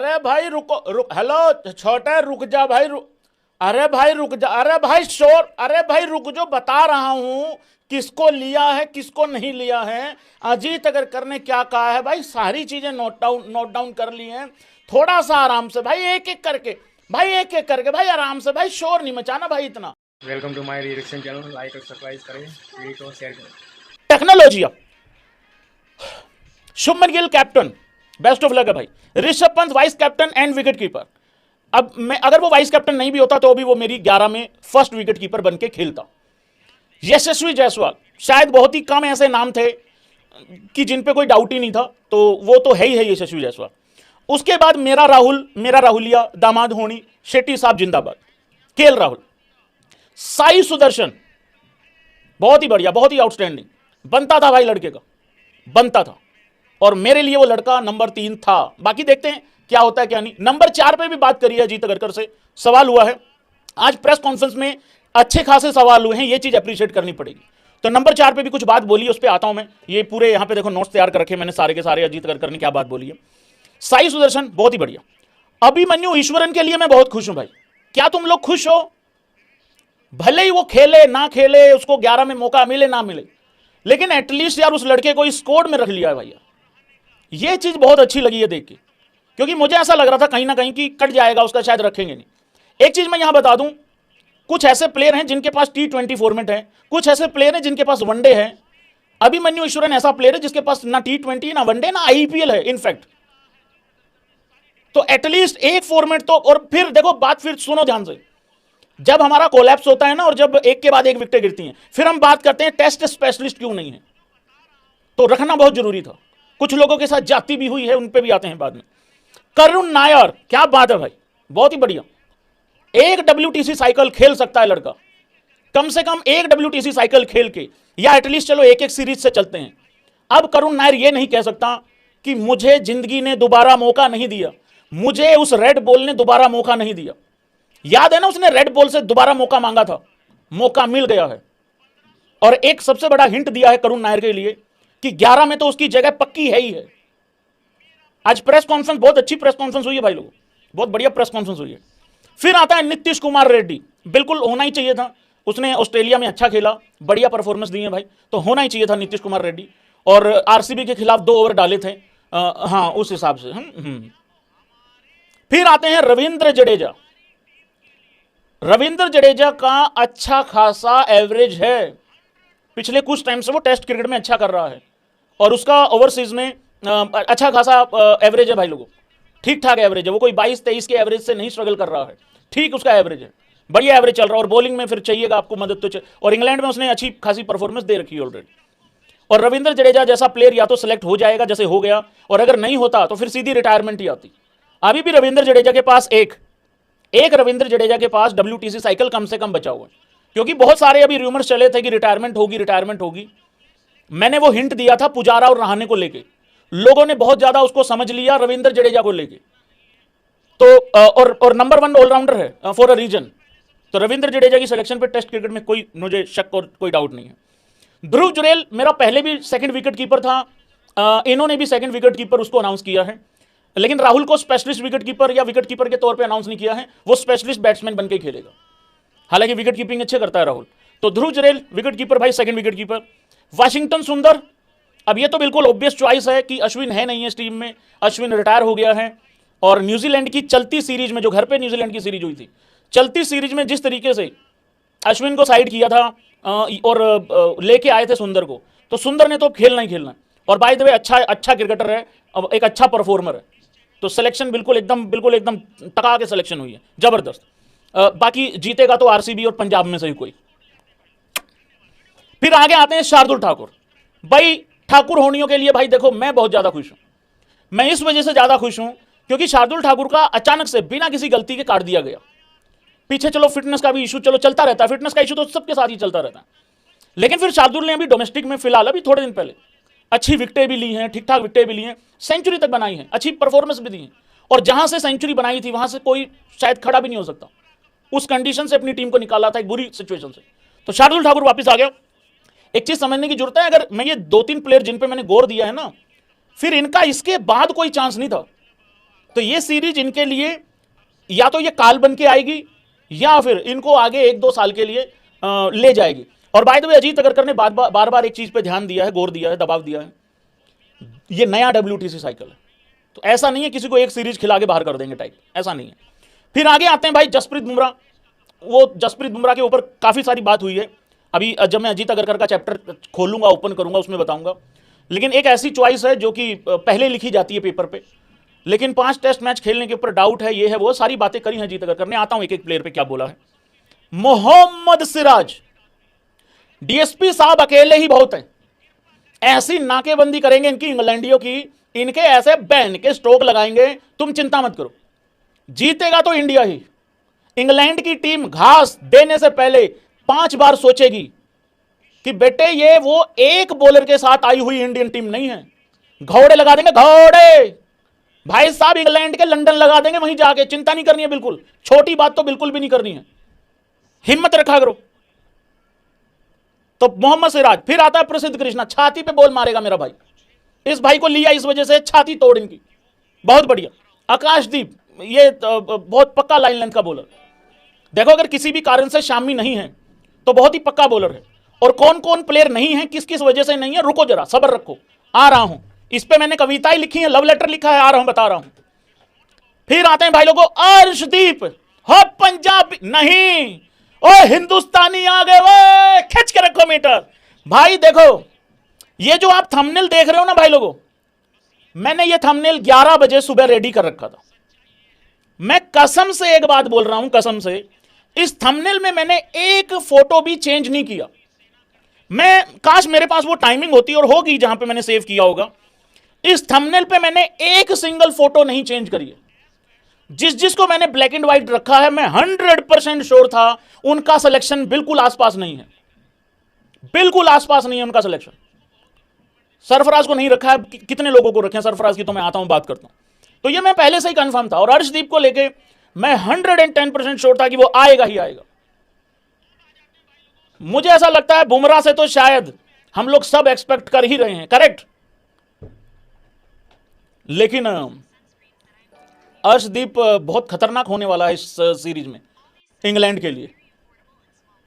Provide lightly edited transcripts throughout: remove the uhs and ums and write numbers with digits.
अरे भाई रुको, हेलो छोटे, रुक जा भाई, अरे भाई रुक जा, अरे भाई शोर, अरे भाई रुक जो, बता रहा हूं किसको लिया है किसको नहीं लिया है। अजीत अग्रकर ने क्या कहा है भाई, सारी चीजें नोट डाउन कर ली हैं। थोड़ा सा आराम से भाई, एक एक करके भाई, एक एक करके भाई, आराम से भाई, शोर नहीं मचाना भाई इतना। Welcome to my reaction channel, like और सब्सक्राइब करें, वीडियो को शेयर करें। Technology, Shubman Gill captain, best of luck है भाई। Rishabh Pant vice captain and wicket keeper. अब मैं अगर वो वाइस कैप्टन नहीं भी होता तो भी वो मेरी 11 में फर्स्ट विकेट कीपर बन के खेलता। यशस्वी जायसवाल, शायद बहुत ही कम ऐसे नाम थे कि जिन पे कोई डाउट ही नहीं था, तो वो तो है ही है यशस्वी जायसवाल। उसके बाद मेरा राहुल, मेरा राहुलिया, दामाद होनी, शेट्टी साहब जिंदाबाद, केएल राहुल। साई सुदर्शन बहुत ही बढ़िया, बहुत ही आउटस्टैंडिंग, बनता था भाई लड़के का, बनता था, और मेरे लिए वो लड़का नंबर 3 था। बाकी देखते हैं क्या होता है क्या नहीं। नंबर 4 पे भी बात करी है अजीत अग्रकर से, सवाल हुआ है आज प्रेस कॉन्फ्रेंस में, अच्छे खासे सवाल हुए हैं, ये चीज अप्रिशिएट करनी पड़ेगी। तो नंबर 4 पे भी कुछ बात बोली है, उस पर आता हूं मैं। ये पूरे यहां पे देखो नोट्स तैयार कर रखे मैंने सारे के सारे, अजीत अग्रकर ने क्या बात बोली है। साई सुदर्शन बहुत ही बढ़िया। अभिमन्यु ईश्वरन के लिए मैं बहुत खुश हूं भाई। क्या तुम लोग खुश हो? भले ही वो खेले ना खेले, उसको 11 में मौका मिले ना मिले, लेकिन एटलीस्ट यार उस लड़के को स्क्वाड में रख लिया है भैया। ये चीज बहुत अच्छी लगी है देख के, क्योंकि मुझे ऐसा लग रहा था कहीं ना कहीं कि कट जाएगा उसका, शायद रखेंगे नहीं। एक चीज मैं यहां बता दूं, कुछ ऐसे प्लेयर हैं जिनके पास T20 फॉर्मेट है, कुछ ऐसे प्लेयर हैं जिनके पास वनडे है। अभिमन्यु ईश्वरन ऐसा प्लेयर है जिसके पास ना T20 ना वनडे ना IPL है इनफैक्ट। तो एटलीस्ट एक फॉर्मेट तो, और फिर देखो बात, फिर सुनो ध्यान से, जब हमारा कोलैप्स होता है ना और जब एक के बाद एक विकेटें गिरती हैं, फिर हम बात करते हैं टेस्ट स्पेशलिस्ट क्यों नहीं है, तो रखना बहुत जरूरी था। कुछ लोगों के साथ जाति भी हुई है, उन पे भी आते हैं बाद में। करुण नायर, क्या बात है भाई, बहुत ही बढ़िया। एक WTC साइकिल खेल सकता है लड़का, कम से कम एक WTC साइकिल खेल के, या एटलीस्ट चलो एक एक सीरीज से चलते हैं। अब करुण नायर ये नहीं कह सकता कि मुझे जिंदगी ने दोबारा मौका नहीं दिया, मुझे उस रेड बॉल ने दोबारा मौका नहीं दिया। याद है ना, उसने रेड बॉल से दोबारा मौका मांगा था, मौका मिल गया है। और एक सबसे बड़ा हिंट दिया है करुण नायर के लिए कि 11 में तो उसकी जगह पक्की है ही है। आज प्रेस कॉन्फ्रेंस, बहुत अच्छी प्रेस कॉन्फ्रेंस हुई है भाई लोगों, बहुत बढ़िया प्रेस कॉन्फ्रेंस हुई है। फिर आता है नीतीश कुमार रेड्डी, बिल्कुल होना ही चाहिए था, उसने ऑस्ट्रेलिया में अच्छा खेला, बढ़िया परफॉर्मेंस दी है भाई, तो होना ही चाहिए था नीतीश कुमार रेड्डी। और RCB के खिलाफ 2 ओवर डाले थे, हाँ उस हिसाब से। फिर आते हैं रविंद्र जडेजा। रविंद्र जडेजा का अच्छा खासा एवरेज है, पिछले कुछ टाइम से वो टेस्ट क्रिकेट में अच्छा कर रहा है, और उसका ओवरसीज में अच्छा खासा एवरेज है भाई लोगों, ठीक ठाक एवरेज है। वो कोई 22-23 के एवरेज से नहीं स्ट्रगल कर रहा है, ठीक उसका एवरेज है, बढ़िया एवरेज चल रहा है। और बॉलिंग में फिर चाहिएगा आपको मदद तो चाहिए, और इंग्लैंड में उसने अच्छी खासी परफॉर्मेंस दे रखी है ऑलरेडी। और रविंद्र जडेजा जैसा प्लेयर या तो सिलेक्ट हो जाएगा जैसे हो गया, और अगर नहीं होता तो फिर सीधी रिटायरमेंट ही आती। अभी भी रविंद्र जडेजा के पास एक रविंद्र जडेजा के पास WTC साइकिल कम से कम बचा हुआ है, क्योंकि बहुत सारे अभी रूमर्स चले थे कि रिटायरमेंट होगी। मैंने वो हिंट दिया था पुजारा और रहाणे को लेके, लोगों ने बहुत ज्यादा उसको समझ लिया रविंद्र जडेजा को लेके। तो और नंबर 1 ऑलराउंडर है फॉर अ रीजन। तो रविंद्र जडेजा की सिलेक्शन पे टेस्ट क्रिकेट में कोई मुझे शक और कोई डाउट नहीं है। ध्रुव जुरेल मेरा पहले भी सेकंड विकेट कीपर था, इन्होंने भी सेकंड विकेट कीपर उसको अनाउंस किया है, लेकिन राहुल को स्पेशलिस्ट विकेट कीपर या विकेट कीपर के तौर पे अनाउंस नहीं किया है, वो स्पेशलिस्ट बैट्समैन बनकर खेलेगा, हालांकि विकेट कीपिंग अच्छे करता है राहुल। तो ध्रुव जुरेल विकेट कीपर भाई, सेकंड विकेट कीपर। वाशिंगटन सुंदर, अब ये तो बिल्कुल ऑब्वियस चॉइस है कि अश्विन है नहीं है इस टीम में, अश्विन रिटायर हो गया है। और न्यूजीलैंड की चलती सीरीज में, जो घर पे न्यूजीलैंड की सीरीज हुई थी, चलती सीरीज में जिस तरीके से अश्विन को साइड किया था और लेके आए थे सुंदर को, तो सुंदर ने तो खेलना ही खेलना, और बाय द वे अच्छा क्रिकेटर है, अब एक अच्छा परफॉर्मर है। तो सिलेक्शन बिल्कुल एकदम टका के सिलेक्शन हुई है, जबरदस्त। बाकी जीतेगा तो RCB और पंजाब में से ही कोई। फिर आगे आते हैं शार्दुल ठाकुर। भाई ठाकुर होनियों के लिए भाई देखो मैं बहुत ज्यादा खुश हूं। मैं इस वजह से ज्यादा खुश हूं क्योंकि शार्दुल ठाकुर का अचानक से बिना किसी गलती के काट दिया गया। पीछे चलो फिटनेस का भी इशू चलो चलता रहता है, फिटनेस का इशू तो सबके साथ ही चलता रहता है, लेकिन फिर शार्दुल ने अभी डोमेस्टिक में फिलहाल अभी थोड़े दिन पहले अच्छी विकेटें भी ली हैं, ठीक ठाक विकेटें भी ली हैं, सेंचुरी तक बनाई है, अच्छी परफॉर्मेंस भी दी है, और जहां से सेंचुरी बनाई थी वहां से कोई शायद खड़ा भी नहीं हो सकता, उस कंडीशन से अपनी टीम को निकाला था एक बुरी सिचुएशन से। तो शार्दुल ठाकुर वापस आ गया। एक चीज समझने की जरूरत है, अगर मैं ये 2-3 प्लेयर जिन पे मैंने गौर दिया है ना, फिर इनका इसके बाद कोई चांस नहीं था। तो ये सीरीज इनके लिए या तो ये काल बन के आएगी या फिर इनको आगे 1-2 साल के लिए ले जाएगी। और by the way Ajit Agarkar ने बार बार एक चीज पे ध्यान दिया है, गौर दिया है, दबाव दिया है, ये नया WTC साइकिल है। तो ऐसा नहीं है किसी को एक सीरीज खिला के बाहर कर देंगे टाइप, ऐसा नहीं है। फिर आगे आते हैं भाई जसप्रीत बुमराह। वो जसप्रीत बुमराह के ऊपर काफी सारी बात हुई है, अभी जब मैं अजीत अगरकर का चैप्टर खोलूंगा, ओपन करूंगा, उसमें बताऊंगा। लेकिन एक ऐसी चॉइस है जो कि पहले लिखी जाती है पेपर पे, लेकिन 5 टेस्ट मैच खेलने के ऊपर डाउट है, ये है वो सारी बातें करी हैं अजीत अगरकर ने। आता हूं एक एक प्लेयर पे क्या बोला है। मोहम्मद सिराज, डीएसपी साहब अकेले ही बहुत है, ऐसी नाकेबंदी करेंगे इनकी इंग्लैंडियों की, इनके ऐसे बैन के स्ट्रोक लगाएंगे, तुम चिंता मत करो। जीतेगा तो इंडिया ही। इंग्लैंड की टीम घास देने से पहले 5 बार सोचेगी कि बेटे ये वो एक बॉलर के साथ आई हुई इंडियन टीम नहीं है। घोड़े लगा देंगे, घोड़े भाई साहब, इंग्लैंड के लंदन लगा देंगे वहीं जाके, चिंता नहीं करनी है बिल्कुल, छोटी बात तो बिल्कुल भी नहीं करनी है, हिम्मत रखा करो। तो मोहम्मद सिराज। फिर आता है प्रसिद्ध कृष्णा, छाती पे बॉल मारेगा मेरा भाई, इस भाई को लिया इस वजह से छाती तोड़ इनकी, बहुत बढ़िया। आकाशदीप, ये बहुत पक्का लाइन लेंथ का बॉलर, देखो अगर किसी भी कारण से शामी नहीं है तो बहुत ही पक्का बॉलर है। और कौन कौन प्लेयर नहीं है, किस किस वजह से नहीं है, रुको जरा सब्र रखो, आ रहा हूं। इस पे मैंने कविताएं लिखी है, लव लेटर लिखा है, आ रहा हूं, बता रहा हूं। फिर आते हैं भाई लोगों अर्शदीप, हो पंजाबी नहीं, ओ हिंदुस्तानी आ गए, वो खिंच के रखो मीटर। भाई देखो ये जो आप थंबनेल देख रहे हो ना भाई लोगों, मैंने ये थंबनेल 11 बजे सुबह रेडी कर रखा था। मैं कसम से एक बात बोल रहा हूं, कसम से, इस थंबनेल में मैंने एक फोटो भी चेंज नहीं किया। मैं काश मेरे पास वो टाइमिंग होती और होगी जहां पे मैंने सेव किया होगा। इस थंबनेल पे मैंने एक सिंगल फोटो नहीं चेंज करी है। जिसको मैंने ब्लैक एंड व्हाइट रखा है, मैं 100% श्योर था उनका सिलेक्शन बिल्कुल आसपास नहीं है, बिल्कुल आसपास नहीं है उनका सिलेक्शन। सरफराज को नहीं रखा है, कितने लोगों को रखे हैं सरफराज की, तो मैं आता हूं बात करता हूं। तो ये मैं पहले से ही कंफर्म था। और अर्शदीप को लेके मैं 110% श्योर था कि वो आएगा ही आएगा। मुझे ऐसा लगता है बुमराह से तो शायद हम लोग सब एक्सपेक्ट कर ही रहे हैं, करेक्ट। लेकिन अर्शदीप बहुत खतरनाक होने वाला है इस सीरीज में इंग्लैंड के लिए।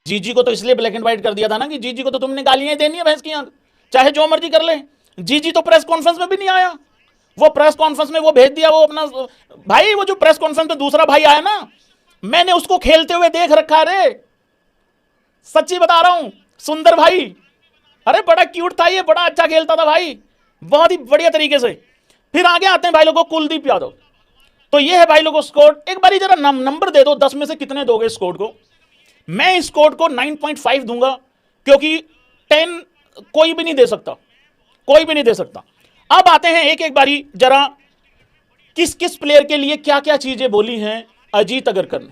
जीजी को तो इसलिए ब्लैक एंड व्हाइट कर दिया था ना कि जीजी को तो तुमने गालियां देनी है भैंस की आंख, चाहे जो मर्जी कर ले। जीजी तो प्रेस कॉन्फ्रेंस में भी नहीं आया, वो प्रेस कॉन्फ्रेंस में वो भेज दिया वो अपना भाई, वो जो प्रेस कॉन्फ्रेंस में दूसरा भाई आया ना, मैंने उसको खेलते हुए देख रखा है रे, सच्ची बता रहा हूं, सुंदर भाई, अरे बड़ा क्यूट था ये, बड़ा अच्छा खेलता था भाई, बहुत ही बढ़िया तरीके से। फिर आगे आते हैं भाई लोगों कुलदीप यादव। तो ये है भाई लोगों स्कोर, एक बारी जरा नंबर दे दो, 10 में से कितने दोगे स्कोर को? मैं इस स्कोर को 9.5 दूंगा, क्योंकि 10 कोई भी नहीं दे सकता, कोई भी नहीं दे सकता। अब आते हैं एक एक बारी जरा किस किस प्लेयर के लिए क्या क्या चीजें बोली हैं अजीत अगरकर ने।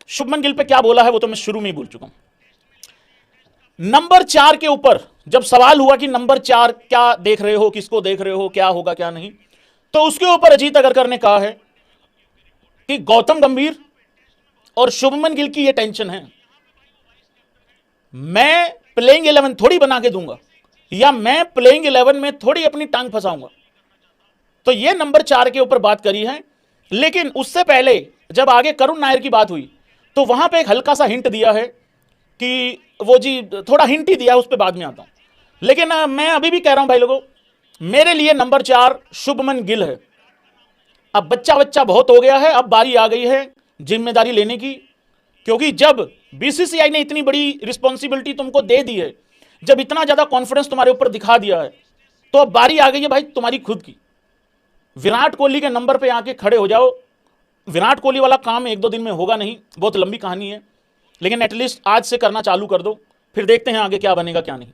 शुभमन गिल पे क्या बोला है वो तो मैं शुरू में ही बोल चुका हूं। नंबर 4 के ऊपर जब सवाल हुआ कि नंबर 4 क्या देख रहे हो, किसको देख रहे हो, क्या होगा क्या नहीं, तो उसके ऊपर अजीत अगरकर ने कहा है कि गौतम गंभीर और शुभमन गिल की ये टेंशन है, मैं प्लेइंग 11 थोड़ी बना के दूंगा, या मैं प्लेइंग 11 में थोड़ी अपनी टांग फंसाऊंगा। तो ये नंबर 4 के ऊपर बात करी है। लेकिन उससे पहले जब आगे करुण नायर की बात हुई तो वहां पे एक हल्का सा हिंट दिया है कि वो जी थोड़ा हिंट ही दिया, उस पर बाद में आता हूं। लेकिन मैं अभी भी कह रहा हूं भाई लोगों, मेरे लिए नंबर 4 शुभमन गिल है। अब बच्चा बहुत हो गया है, अब बारी आ गई है जिम्मेदारी लेने की, क्योंकि जब बीसीसीआई ने इतनी बड़ी रिस्पॉन्सिबिलिटी तुमको दे दी है, जब इतना ज्यादा कॉन्फिडेंस तुम्हारे ऊपर दिखा दिया है, तो अब बारी आ गई है भाई तुम्हारी खुद की। विराट कोहली के नंबर पे आके खड़े हो जाओ। विराट कोहली वाला काम 1-2 दिन में होगा नहीं, बहुत लंबी कहानी है, लेकिन एटलीस्ट आज से करना चालू कर दो, फिर देखते हैं आगे क्या बनेगा क्या नहीं।